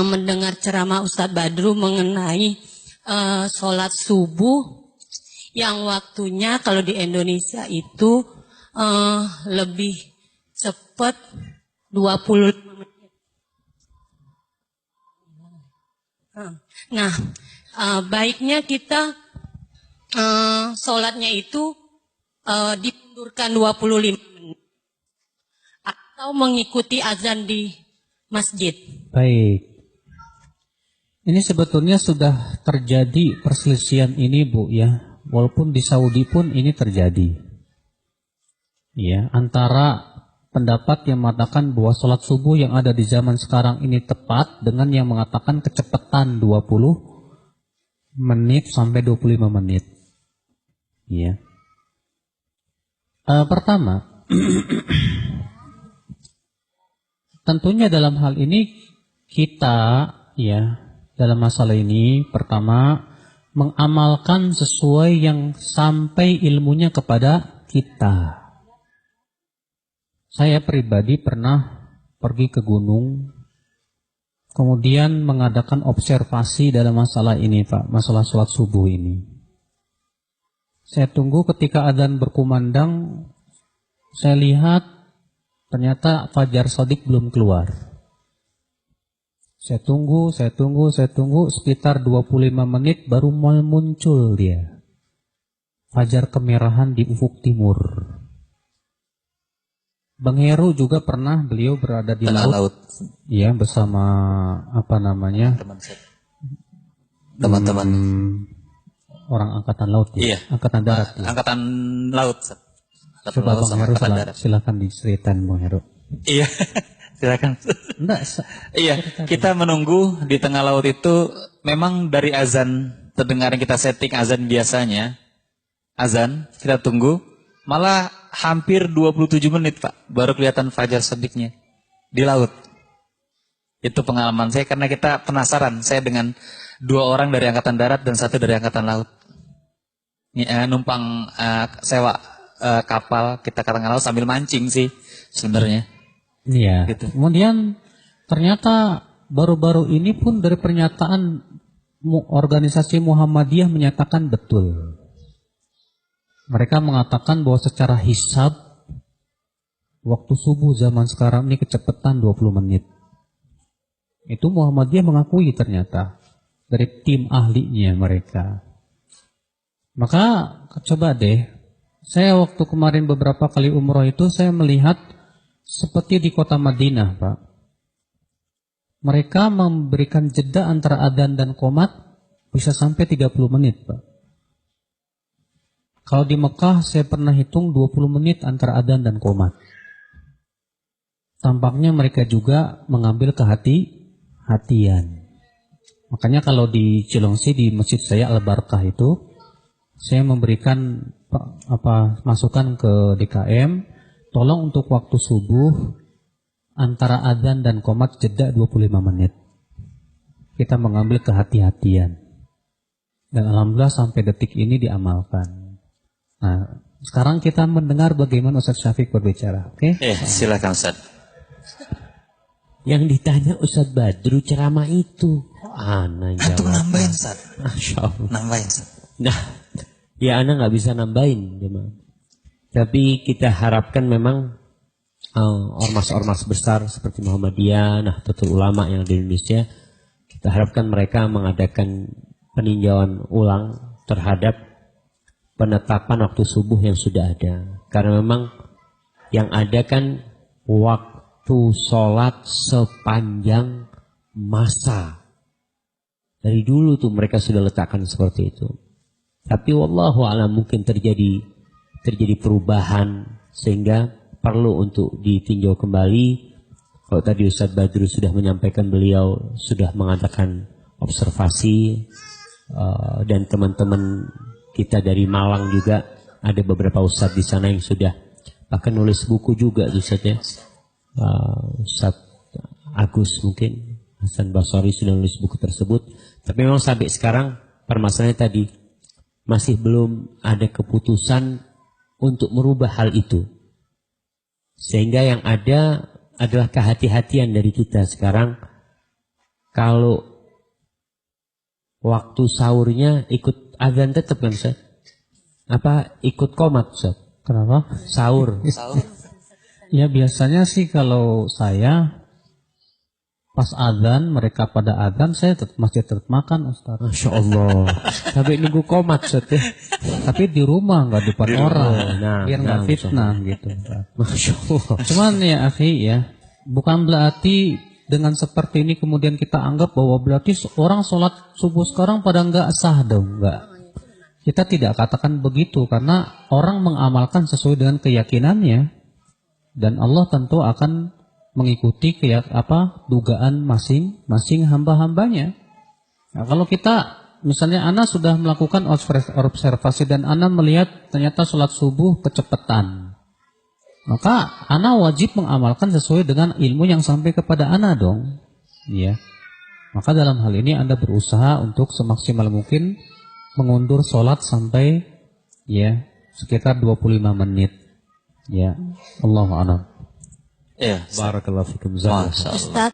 mendengar ceramah Ustadz Badru mengenai sholat subuh yang waktunya kalau di Indonesia itu lebih cepat 25 menit. Nah, baiknya kita sholatnya itu dimundurkan 25 menit atau mengikuti azan di masjid. Baik. Ini sebetulnya sudah terjadi perselisihan ini, Bu, ya. Walaupun di Saudi pun ini terjadi. Ya, antara pendapat yang mengatakan bahwa sholat subuh yang ada di zaman sekarang ini tepat dengan yang mengatakan kecepatan 20 menit sampai 25 menit. Ya. Pertama, tentunya dalam hal ini kita, ya, dalam masalah ini pertama mengamalkan sesuai yang sampai ilmunya kepada kita. Saya pribadi pernah pergi ke gunung, kemudian mengadakan observasi dalam masalah ini, Pak, masalah sholat subuh ini. Saya tunggu ketika adzan berkumandang, saya lihat ternyata Fajar Shadiq belum keluar. Saya tunggu, sekitar 25 menit baru muncul dia. Fajar kemerahan di ufuk timur. Bang Heru juga pernah, beliau berada di laut. Ya, bersama apa namanya? Teman-teman orang angkatan laut ya? Iya. Angkatan darat ya? Angkatan laut. Coba Bang Heru silakan diceritain Bang Heru. Iya. Silakan. Enggak. Iya, kita menunggu di tengah laut itu memang dari azan terdengar yang kita setting azan biasanya. Azan, kita tunggu, malah hampir 27 menit, Pak, baru kelihatan Fajar Shadiqnya di laut. Itu pengalaman saya karena kita penasaran, saya dengan 2 orang dari angkatan darat dan 1 dari angkatan laut. Numpang sewa kapal kita ke tengah laut sambil mancing sih sebenarnya. Iya. Gitu. Kemudian ternyata baru-baru ini pun dari pernyataan organisasi Muhammadiyah menyatakan betul. Mereka mengatakan bahwa secara hisab waktu subuh zaman sekarang ini kecepatan 20 menit. Itu Muhammadiyah mengakui ternyata dari tim ahlinya mereka. Maka coba deh, saya waktu kemarin beberapa kali umroh itu saya melihat seperti di kota Madinah, Pak. Mereka memberikan jeda antara adzan dan qomat bisa sampai 30 menit, Pak. Kalau di Mekah saya pernah hitung 20 menit antara adzan dan qomat. Tampaknya mereka juga mengambil kehati-hatian. Makanya kalau di Cilengsi di masjid saya Al-Barakah itu saya memberikan masukan ke DKM, tolong untuk waktu subuh antara adzan dan qomat jeda 25 menit. Kita mengambil kehati-hatian. Dan alhamdulillah sampai detik ini diamalkan. Nah, sekarang kita mendengar bagaimana Ustaz Syafiq berbicara. Oke? Silakan Ustaz. Yang ditanya Ustaz Badru ceramah itu. Ana jawab. Antum nambahin Ustaz. Masya Allah. Nambahin Ustaz. Nah, ya Ana nggak bisa nambahin. Tapi kita harapkan memang ormas-ormas besar seperti Muhammadiyah, Nahdlatul Ulama yang di Indonesia, kita harapkan mereka mengadakan peninjauan ulang terhadap penetapan waktu subuh yang sudah ada. Karena memang yang ada kan waktu sholat sepanjang masa. Dari dulu tuh mereka sudah letakkan seperti itu. Tapi wallahu a'lam mungkin terjadi perubahan sehingga perlu untuk ditinjau kembali. Kalau tadi Ustaz Badru sudah menyampaikan, beliau sudah mengadakan observasi dan teman-teman kita dari Malang juga ada beberapa Ustaz di sana yang sudah bahkan nulis buku juga Ustaz ya. Ustaz Agus mungkin Hasan Basri sudah nulis buku tersebut. Tapi memang sampai sekarang permasalahannya tadi masih belum ada keputusan untuk merubah hal itu. Sehingga yang ada adalah kehati-hatian dari kita sekarang Kalau waktu sahurnya ikut azan tetap kan Ustaz? Apa ikut qomat Ustaz? Kenapa? Sahur. Ya biasanya sih kalau saya pas azan, mereka pada azan, saya masih tetap makan Ustaz. Masya Allah. Tapi nunggu qomat Ustaz ya. Tapi di rumah, nggak depan orang. Nah, biar nggak nah, fitnah gitu. Masya Allah. Cuman ya akhi ya, bukan berarti dengan seperti ini kemudian kita anggap bahwa berarti orang sholat subuh sekarang pada nggak sah dong, nggak. Kita tidak katakan begitu karena orang mengamalkan sesuai dengan keyakinannya dan Allah tentu akan mengikuti dugaan masing-masing hamba-hambanya. Nah, kalau kita misalnya Ana sudah melakukan observasi dan Ana melihat ternyata sholat subuh kecepatan, maka Ana wajib mengamalkan sesuai dengan ilmu yang sampai kepada Ana dong. Ya. Maka dalam hal ini Anda berusaha untuk semaksimal mungkin mengundur sholat sampai ya sekitar 25 menit. Ya. Allahu a'lam. Ya. Barakallahu fikum. Masya Allah. Ustaz,